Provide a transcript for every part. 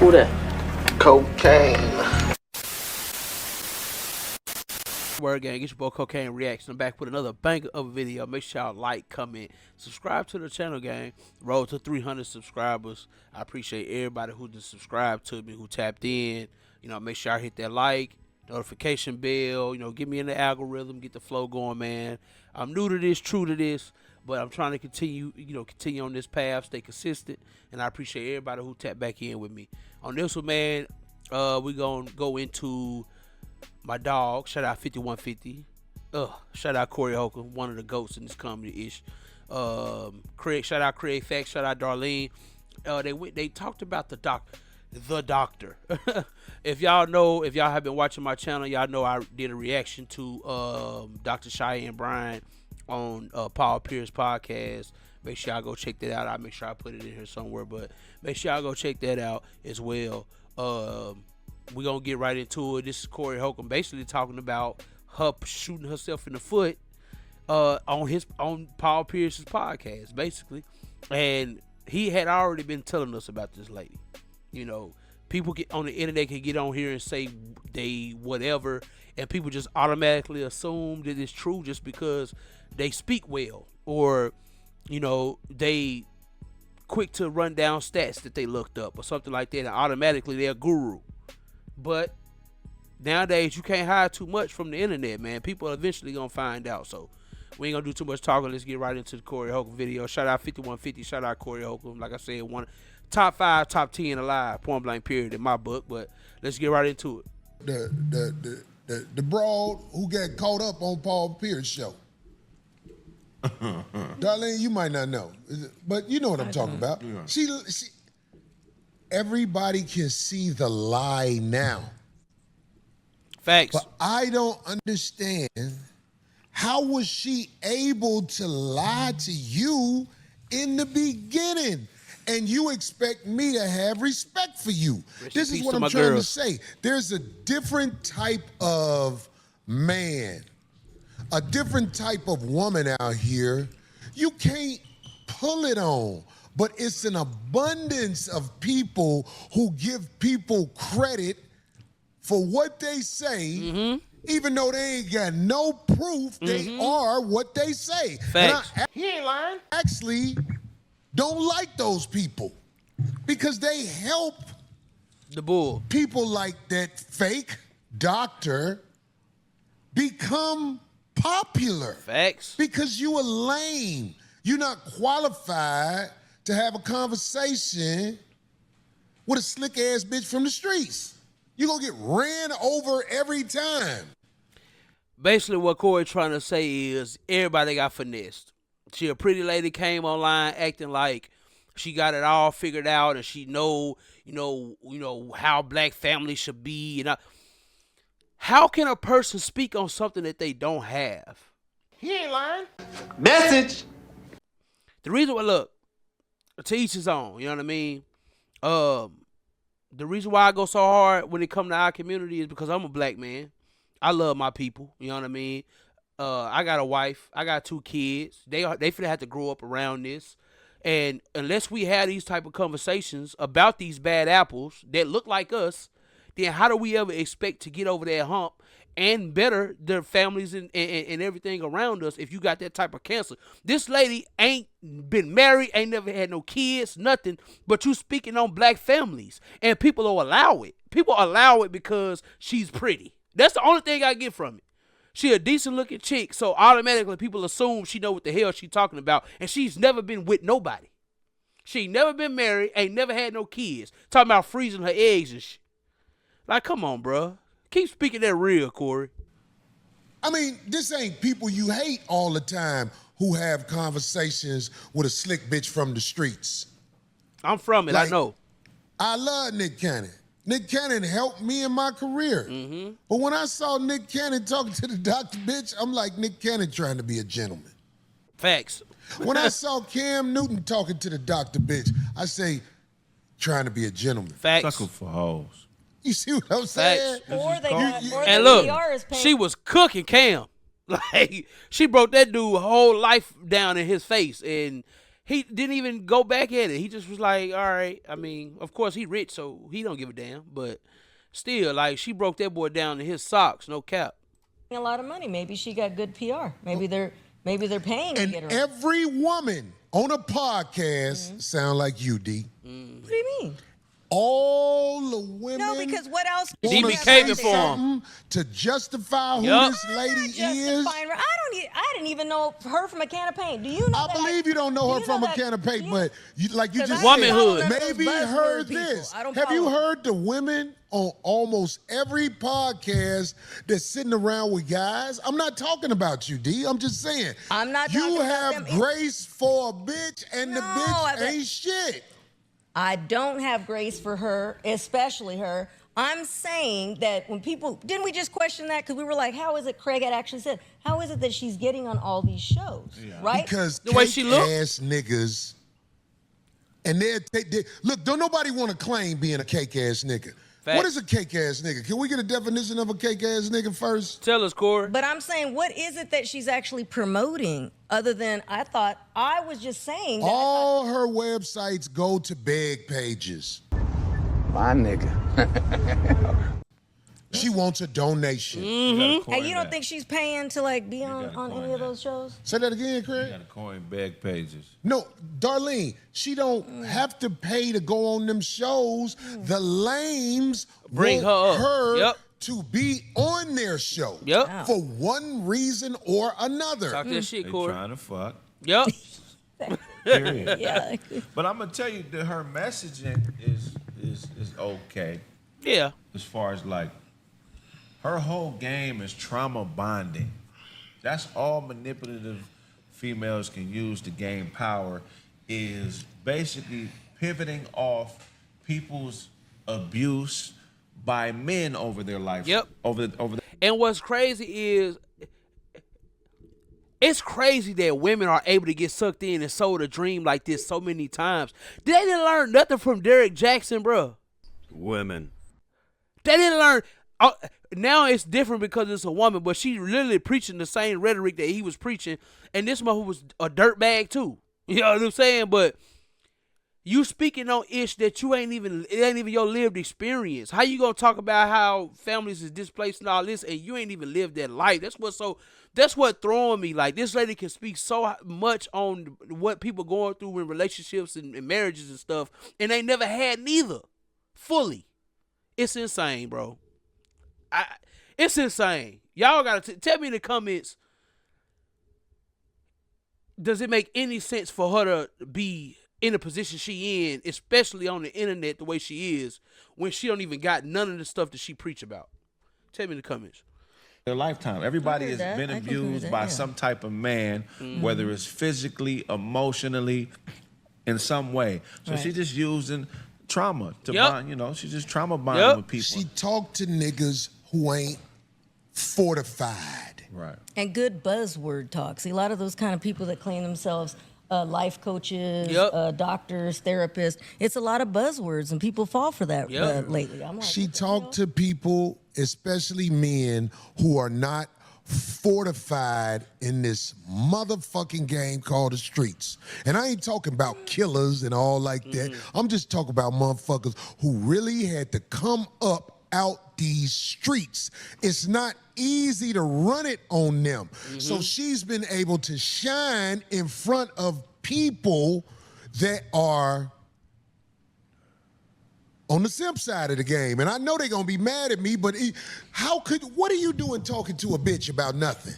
Who that? Cocaine. Word gang, get your boy Cocaine Reaction. I'm back with another banger of a video. Make sure y'all like, comment, subscribe to the channel, gang. Road to 300 subscribers. I appreciate everybody who just subscribed to me, who tapped in. You know, make sure I hit that like, notification bell. You know, get me in the algorithm, get the flow going, man. I'm new to this, true to this, but I'm trying to continue on this path, stay consistent, and I appreciate everybody who tapped back in with me. On this one, man, we gonna go into my dog, shout out 5150. Shout out Corey Holcomb, one of the goats in this comedy-ish. Craig, shout out Craig Facts, shout out Darlene. They talked about the doctor. If y'all have been watching my channel, y'all know I did a reaction to Dr. Cheyenne Bryant on Paul Pierce podcast. Make sure y'all go check that out. I'll make sure I put it in here somewhere, but make sure y'all go check that out as well. We're going to get right into it. This is Corey Holcomb basically talking about her shooting herself in the foot on Paul Pierce's podcast, basically. And he had already been telling us about this lady. You know, people get on the internet can get on here and say they whatever, and people just automatically assume that it's true just because they speak well, or, you know, they quick to run down stats that they looked up or something like that, and automatically they're a guru. But nowadays, you can't hide too much from the internet, man. People are eventually going to find out. So we ain't going to do too much talking. Let's get right into the Corey Holcomb video. Shout out 5150. Shout out Corey Holcomb. Like I said, one top 5, top 10 alive, point blank period in my book. But let's get right into it. The broad who got caught up on Paul Pierce show. Darlene, you might not know, but you know what I'm talking about. Yeah. She everybody can see the lie now. Facts. But I don't understand, how was she able to lie to you in the beginning? And you expect me to have respect for you. This is what I'm trying to say. There's a different type of man, a different type of woman out here you can't pull it on. But it's an abundance of people who give people credit for what they say, even though they ain't got no proof they are what they say. Facts. He ain't lying. Actually, don't like those people because they help the bull. People like that fake doctor become popular. Facts. Because you a lame. You're not qualified to have a conversation with a slick ass bitch from the streets. You're gonna get ran over every time. Basically what Corey trying to say is everybody got finessed. She a pretty lady, came online acting like she got it all figured out and she know how black families should be. How can a person speak on something that they don't have? He ain't lying. Message. The reason why, look, to each his own, you know what I mean? The reason why I go so hard when it comes to our community is because I'm a black man. I love my people, you know what I mean? I got a wife. I got 2 kids. They finna have to grow up around this. And unless we have these type of conversations about these bad apples that look like us, then how do we ever expect to get over that hump and better their families and everything around us if you got that type of cancer? This lady ain't been married, ain't never had no kids, nothing, but you speaking on black families, and people will allow it. People allow it because she's pretty. That's the only thing I get from it. She a decent looking chick, so automatically people assume she know what the hell she talking about, and she's never been with nobody. She ain't never been married, ain't never had no kids. Talking about freezing her eggs and shit. Like, come on, bro. Keep speaking that real, Corey. I mean, this ain't people you hate all the time who have conversations with a slick bitch from the streets. I'm from it, like, I know. I love Nick Cannon. Nick Cannon helped me in my career. But when I saw Nick Cannon talking to the doctor bitch, I'm like, Nick Cannon trying to be a gentleman. Facts. When I saw Cam Newton talking to the doctor bitch, I say, trying to be a gentleman. Facts. Suckle for hoes. You see what I'm saying? Or they got, or and the look, PR is paying. she was cooking Cam. Like, she broke that dude whole life down in his face, and he didn't even go back at it. He just was like, all right. I mean, of course, he rich, so he don't give a damn. But still, like, she broke that boy down to his socks, no cap. A lot of money. Maybe she got good PR. Maybe they're paying to And get her. every woman on a podcast sound like you, D. What do you mean? All the women. No, because what else? He wanna be have caving out for there? him. something to justify who Yup. this lady is. Justifying her. I didn't even know her from a can of paint. Do you know I that? believe you don't know her you from a that- can of paint, you- but like you 'Cause just I said, don't follow Womanhood. none of those maybe buzzword heard people. this. I don't Have you follow. heard the women on almost every podcast that's sitting around with guys? I'm not talking about you, D. I'm just saying. I'm not You talking about have them. grace for a bitch, and the No, bitch ain't shit. I don't have grace for her, especially her. I'm saying that when people didn't we just question that because we were like, how is it? Craig had actually said, how is it that she's getting on all these shows, right? Because The way she look? cake-ass niggas, and look, don't nobody want to claim being a cake-ass nigga. Facts. What is a cake-ass nigga? Can we get a definition of a cake-ass nigga first? Tell us, Corey. But I'm saying, what is it that she's actually promoting? Other than I was just saying that. All her websites go to beg pages. My nigga. She wants a donation. And you don't think she's paying to like be on any of those shows? Say that again, You Craig. got to coin bag pages. No, Darlene, she don't have to pay to go on them shows. The lames Bring want her up. Yep. to be on their show. Yep. For one reason or another. Talk that shit, They Corey. trying to fuck. Yep. Period. Yeah. But I'm gonna tell you that her messaging is okay Yeah. as far as like her whole game is trauma bonding. That's all manipulative females can use to gain power is basically pivoting off people's abuse by men over their life. Yep. Over the And what's crazy is, it's crazy that women are able to get sucked in and sold a dream like this so many times. They didn't learn nothing from Derek Jackson, bro. Women. They didn't learn. Now it's different because it's a woman, but she literally preaching the same rhetoric that he was preaching, and this mother was a dirtbag too. You know what I'm saying? But you speaking on ish that it ain't even your lived experience. How you gonna talk about how families is displaced and all this, and you ain't even lived that life? That's what throwing me. Like, this lady can speak so much on what people going through in relationships and marriages and stuff, and they never had neither fully. It's insane, bro. It's insane. Y'all gotta tell me in the comments. Does it make any sense for her to be in the position she in, especially on the internet the way she is, when she don't even got none of the stuff that she preach about? Tell me in the comments. their lifetime. Everybody has that. been I can agree with abused that, by yeah. some type of man, whether it's physically, emotionally, in some way. So Right. she's just using trauma to Yep. bond, she's just trauma bonding Yep. with people. She talked to niggas who ain't fortified. right. And good buzzword talk. See, a lot of those kind of people that claim themselves life coaches, Yep. doctors, therapists, it's a lot of buzzwords, and people fall for that Yep. lately. I'm like, She what the talked hell? to people, especially men, who are not fortified in this motherfucking game called the streets. And I ain't talking about killers and all like that. I'm just talking about motherfuckers who really had to come up out these streets. It's not easy to run it on them. So she's been able to shine in front of people that are on the simp side of the game. And I know they're gonna be mad at me, but what are you doing talking to a bitch about nothing?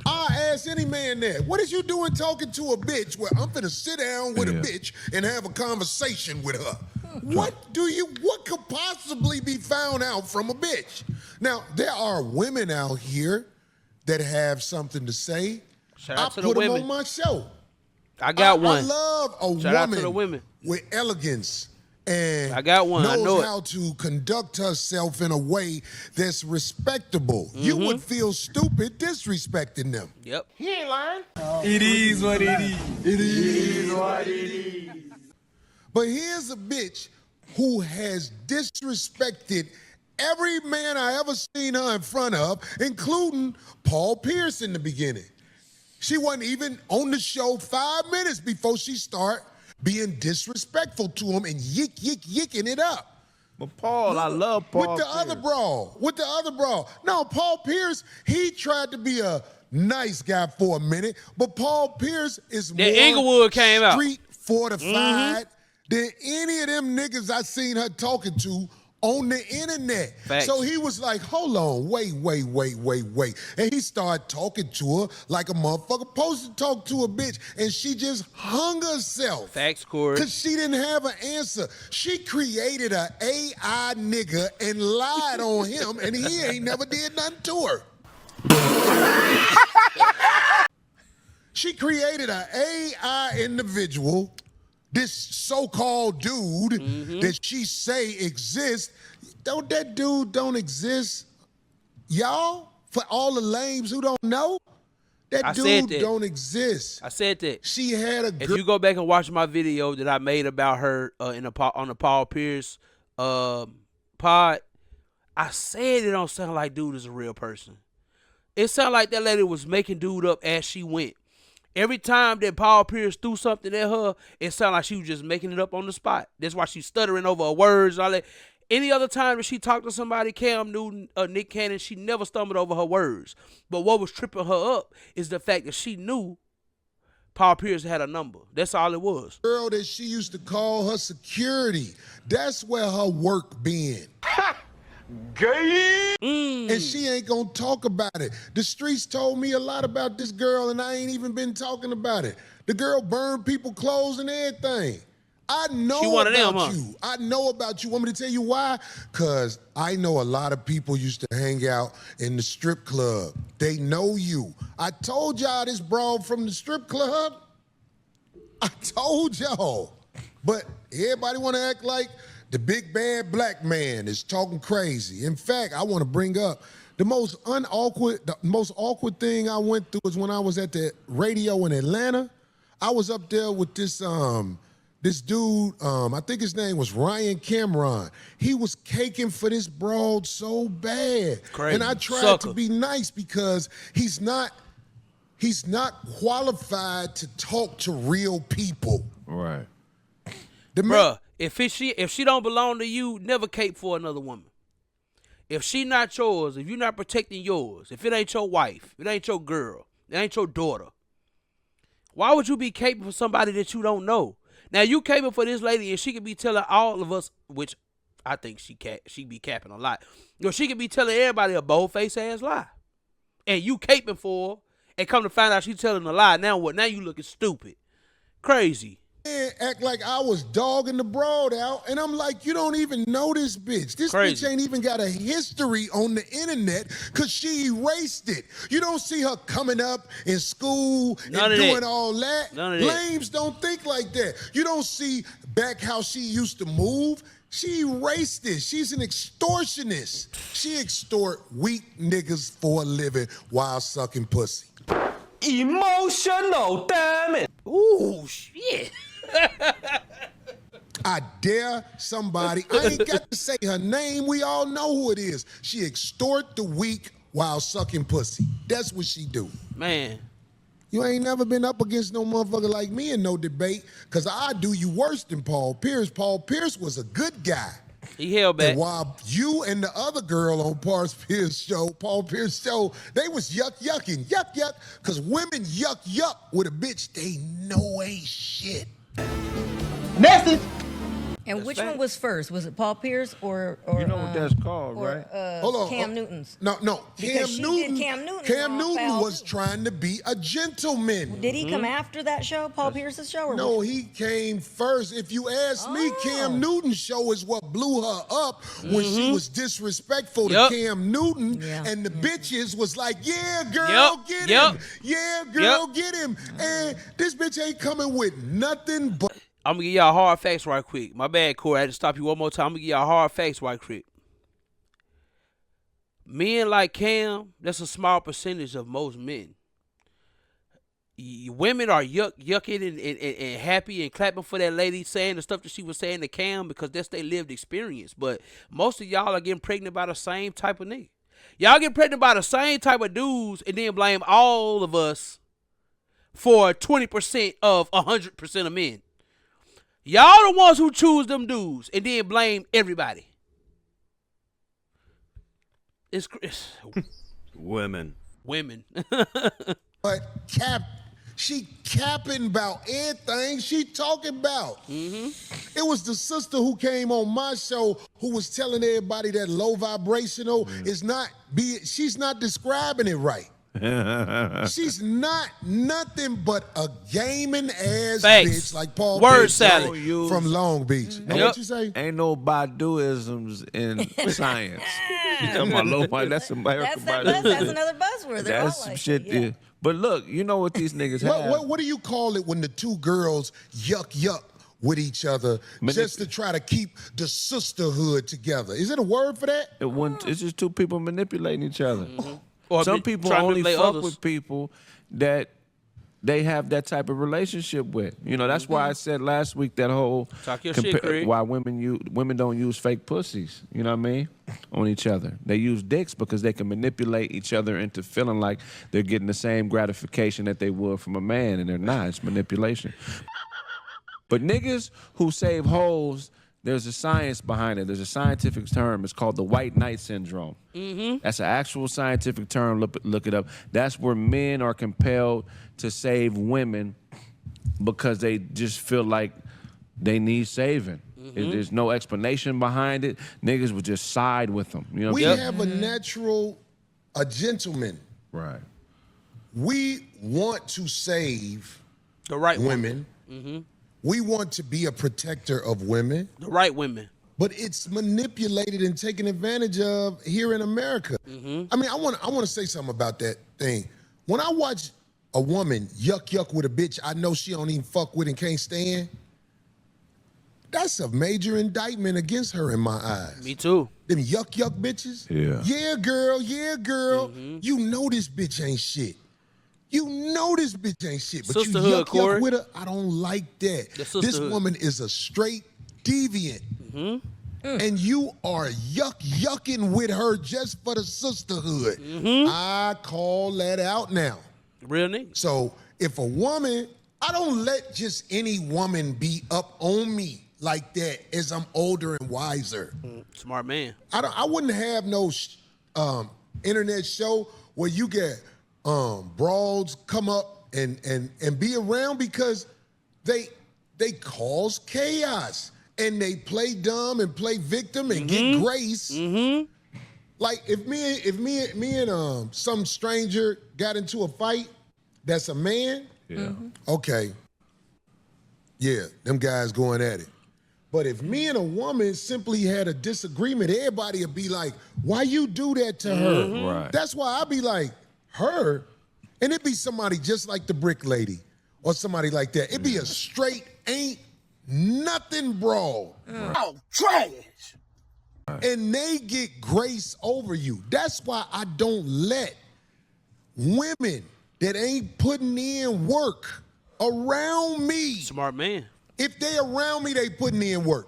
I ask any man that, what is you doing talking to a bitch where I'm finna sit down with a Yeah. bitch and have a conversation with her? What could possibly be found out from a bitch? Now, there are women out here that have something to say. Shout out I to the put them women. on my show. I got I one. love a Shout out to woman the women. with elegance and I got one. I knows know it. how to conduct herself in a way that's respectable. You would feel stupid disrespecting them. Yep. He ain't lying. But here's a bitch who has disrespected every man I ever seen her in front of, including Paul Pierce in the beginning. She wasn't even on the show 5 minutes before she start being disrespectful to him and yicking it up. But Paul, I love Paul With the Pierce. other brawl. No, Paul Pierce, he tried to be a nice guy for a minute, but Paul Pierce is more Inglewood came out. street fortified than any of them niggas I seen her talking to on the internet. Facts. So he was like, hold on, wait. And he started talking to her like a motherfucker supposed to talk to a bitch, and she just hung herself. Facts, Corey. Because she didn't have an answer. She created an AI nigga and lied on him, and he ain't never did nothing to her. She created an AI individual, this so-called dude that she say exists. That dude don't exist, y'all? For all the lames who don't know, that dude don't exist. I said that. She had a If girl. you go back and watch my video that I made about her on the Paul Pierce pod, I said it don't sound like dude is a real person. It sounded like that lady was making dude up as she went. Every time that Paul Pierce threw something at her, it sounded like she was just making it up on the spot. That's why she's stuttering over her words and all that. Any other time that she talked to somebody, Cam Newton, Nick Cannon, she never stumbled over her words. But what was tripping her up is the fact that she knew Paul Pierce had a number. That's all it was. Girl that she used to call her security. That's where her work been. Gay. And she ain't gonna talk about it. The streets told me a lot about this girl, and I ain't even been talking about it. The girl burned people clothes and everything. I know She one of them, about huh? you. I know about you. Want me to tell you why? Because I know a lot of people used to hang out in the strip club. They know you. I told y'all this broad from the strip club. I told y'all. But everybody want to act like the big bad black man is talking crazy. In fact, I want to bring up the most awkward thing I went through was when I was at the radio in Atlanta. I was up there with this dude, I think his name was Ryan Cameron. He was caking for this broad so bad. Crazy. And I tried Sucker. to be nice because he's not qualified to talk to real people. Right. Bruh, if she don't belong to you, never cape for another woman. If she not yours, if you're not protecting yours, if it ain't your wife, it ain't your girl, it ain't your daughter, why would you be caping for somebody that you don't know? Now you caping for this lady, and she could be telling all of us, which I think she be capping a lot. You know, she could be telling everybody a bold-faced ass lie, and you caping for her, and come to find out she telling a lie. Now what? Now you looking stupid, crazy. Act like I was dogging the broad out, and I'm like, you don't even know this bitch. This Crazy. bitch ain't even got a history on the internet because she erased it. You don't see her coming up in school None and of that. doing all that. None of that. Lames don't think like that. You don't see back how she used to move. She erased this. She's an extortionist. She extort weak niggas for a living while sucking pussy. Emotional, damn it. Ooh, shit. I dare somebody, I ain't got to say her name, we all know who it is. She extort the weak while sucking pussy. That's what she do. Man. You ain't never been up against no motherfucker like me in no debate, because I do you worse than Paul Pierce. Paul Pierce was a good guy. He held back. And while you and the other girl on Paul Pierce show, they was yucking, because women yuck with a bitch they know ain't shit. Message. And which one was first? Was it Paul Pierce or You know what that's called, right? Hold on. Cam Newton's? No. Because she did Cam Newton Cam all Newton foul, was too. trying to be a gentleman. Did he come after that show, Paul Pierce's show? Or No, he came first. If you ask me, Cam Newton's show is what blew her up when she was disrespectful to Yup. Cam Newton, Yeah. and the bitches was like, yeah, girl, Yup. get Yup. him. Yeah, girl, Yup. get him. And this bitch ain't coming with nothing but... I'm going to give y'all hard facts right quick. My bad, Corey. I had to stop you one more time. I'm going to give y'all hard facts right quick. Men like Cam, that's a small percentage of most men. Women are yucking and happy and clapping for that lady saying the stuff that she was saying to Cam because that's their lived experience. But most of y'all are getting pregnant by the same type of nigga. Y'all get pregnant by the same type of dudes and then blame all of us for 20% of 100% of men. Y'all the ones who choose them dudes and then blame everybody. It's Women. But she capping about everything she talking about. It was the sister who came on my show who was telling everybody that low vibrational is not she's not describing it right. She's not nothing but a gaming ass Facts. bitch like Paul Word Pierce salad. from Long Beach. Know Yep. what you say? Ain't no Baduisms in science. You talking about low vibe? That's American That's another buzzword. They're all That's some like shit. that, yeah. But look, you know what these niggas have? What do you call it when the two girls yuck with each other just to try to keep the sisterhood together? Is it a word for that? It's just two people manipulating each other. Or Some people trying to only manipulate fuck others. with people that they have that type of relationship with. You know, that's why I said last week that whole Talk your shit, Craig. why women don't use fake pussies. You know what I mean? On each other. They use dicks because they can manipulate each other into feeling like they're getting the same gratification that they would from a man, and they're not. It's manipulation. But niggas who save hoes, there's a science behind it. There's a scientific term. It's called the white knight syndrome. That's an actual scientific term. Look it up. That's where men are compelled to save women because they just feel like they need saving. There's no explanation behind it. Niggas would just side with them. You know what We I'm saying? have a gentleman. Right. We want to save The right women. We want to be a protector of women, The right women. but it's manipulated and taken advantage of here in America. I mean, I want to say something about that thing. When I watch a woman yuck with a bitch I know she don't even fuck with and can't stand, that's a major indictment against her in my eyes. Me too. Them yuck bitches. Yeah. Yeah, girl. You know this bitch ain't shit. You know this bitch ain't shit, but Sisterhood, you yuck Corey. with her. I don't like that. The This sisterhood. woman is a straight deviant. And you are yucking with her just for the sisterhood. I call that out now. Real nigga. So if a woman, I don't let just any woman be up on me like that as I'm older and wiser. Smart man. I wouldn't have no internet show where you get broads come up and be around because they cause chaos and they play dumb and play victim and get grace. Like if me and some stranger got into a fight that's a man, okay, yeah, them guys going at it. But if me and a woman simply had a disagreement, everybody would be like, why you do that to her? Right. That's why I'd be like, her? And it'd be somebody just like the brick lady or somebody like that. It'd be a straight ain't nothing brawl. Oh, trash. And they get grace over you. That's why I don't let women that ain't putting in work around me. Smart man. If they around me, they putting in work.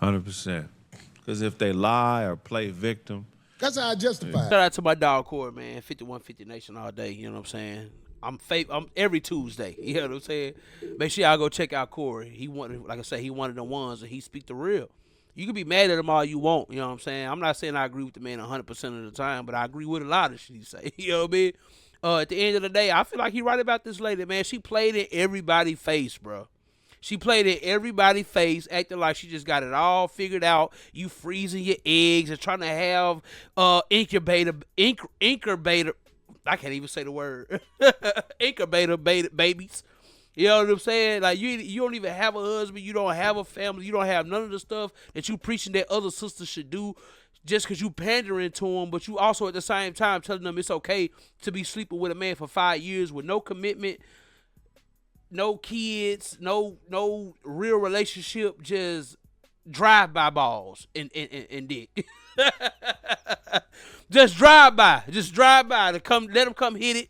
100%. Because if they lie or play victim, That's how I justify Shout it. out to my dog Corey, man. 5150 Nation all day. You know what I'm saying? I'm every Tuesday. You know what I'm saying? Make sure y'all go check out Corey. He wanted, like I said, he one of the ones that he speak the real. You can be mad at him all you want. You know what I'm saying? I'm not saying I agree with the man 100% of the time, but I agree with a lot of shit he say. You know what I mean? At the end of the day, I feel like he right about this lady, man. She played in everybody's face, bro. She played in everybody's face, acting like she just got it all figured out. You freezing your eggs and trying to have incubator. I can't even say the word. Incubator babies. You know what I'm saying? Like you don't even have a husband. You don't have a family. You don't have none of the stuff that you preaching that other sisters should do. Just because you pandering to them, but you also at the same time telling them it's okay to be sleeping with a man for 5 years with no commitment, no kids, no real relationship, just drive-by balls and dick. Just drive by to come. Let him come hit it,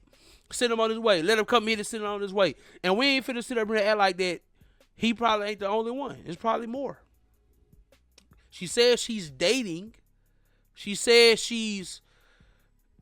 send him on his way. Let him come hit it, send him on his way. And we ain't finna sit up here and act like that. He probably ain't the only one. It's probably more. She says she's dating. She says she's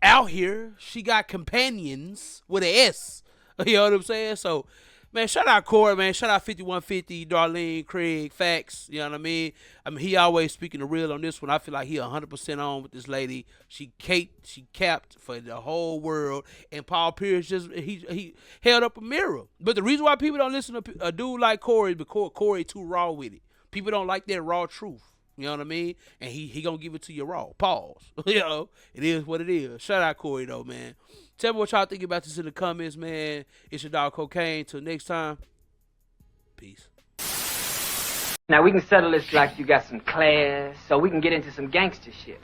out here. She got companions with an S. You know what I'm saying? So, man, shout out Corey, man. Shout out 5150, Darlene, Craig, Facts. You know what I mean? He always speaking the real on this one. I feel like he 100% on with this lady. She capped for the whole world. And Paul Pierce he held up a mirror. But the reason why people don't listen to a dude like Corey is because Corey too raw with it. People don't like that raw truth. You know what I mean? And he gonna give it to you raw. Pause. You know, it is what it is. Shout out Corey though, man. Tell me what y'all think about this in the comments, man. It's your dog Cocaine. Till next time. Peace. Now we can settle this like you got some class, so we can get into some gangster shit.